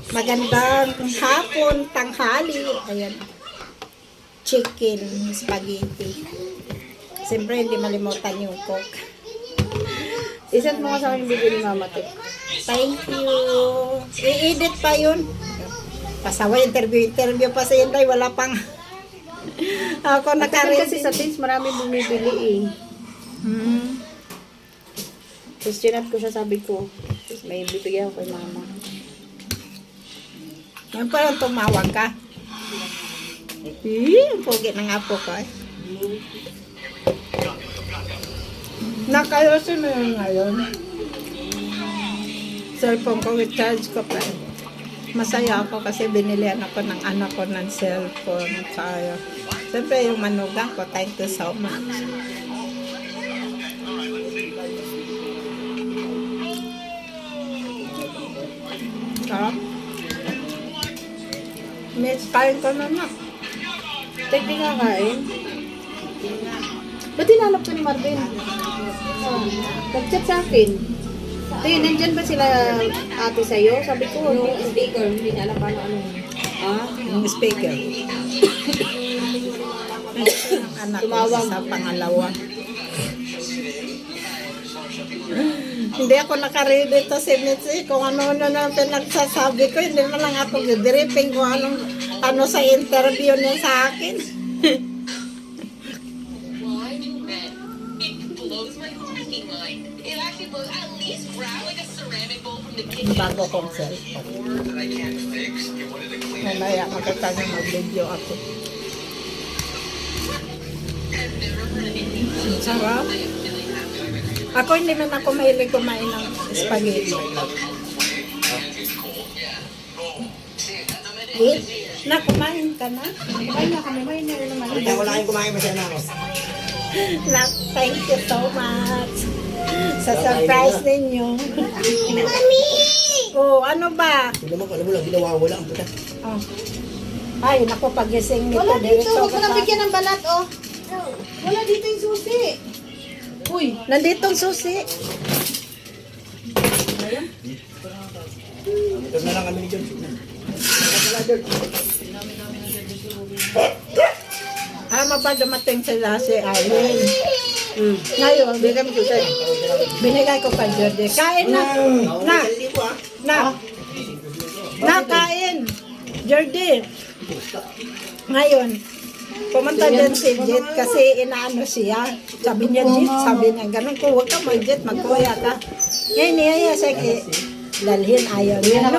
Magandang hapon, tanghali. Ayan. Chicken, spaghetti. Siyempre, hindi malimutan yung coke. Isend mo nga sa akin yung video ni Mama Te. Thank you. I-edit pa yun. Pasawa, interview pa sa yun. Wala pang... Ako Kasi nakaready. sa Teams, marami bumibili eh. Tapos chinat ko siya, sabi ko, may bibigyan ako kay Mama. Yan pa lang tumawag ka. Ang pugi ng apo ko eh. Nakayoso na yun ngayon. Cellphone ko, recharge ko pa. Masaya ako kasi binilihan ako ng anak ko ng cellphone. Kaya, siyempre yung manugang ko, thank you so much. Ah. Miss, kain ko na na. Tek, di nga kain. Ba't tinanap ko ni Marvin? Oh, nag-chat sa akin. Te, nandyan ba sila ate sa'yo? Sabi ko, Yung speaker, hindi na alam paano ano. ah, Yung speaker. Ang anak ko Tumawag. sa pangalawa. Hindi ako nakaredy to si Mitzi kung ano-ano na pinagsasabi ko. Hindi mo lang ako gidripping kung ano sa interview niya sa akin. Why do red? It blows my fucking mind. It actually blows at least grab like a ceramic bowl from the kitchen. Bago kong cellphone. Mamaya makatanya mag-video ako. Sarap. Ako hindi man ako mahilig kumain ng spaghetti. Eh, na kumain ka na? kumain na kami, may na naman. Kaya wala kayong kumain masaya na ako. Thank you so much sa surprise ninyo. Mami! Oh, ano ba? Hindi naman, alam mo lang, ginawawala ang puta. Oh. Ay, naku, pagising nito. Wala dito, diretso huwag ko mo nang sa- bigyan ng balat, oh. Wala dito yung susi. Uy, Nandito ang susi. Ito na lang kami ni John. Pa dumating sila si Aileen. Ngayon, binigay ko pa Jordi. Kain na. Na, kain. Jordi. Ngayon, pumunta din si Jet kasi inaano siya. Sabi niya, Jet, sabi niya, ganun ko, huwag ka mag-Jet, magkuya ka. Ngayon niya, sige, dalhin ayaw niya.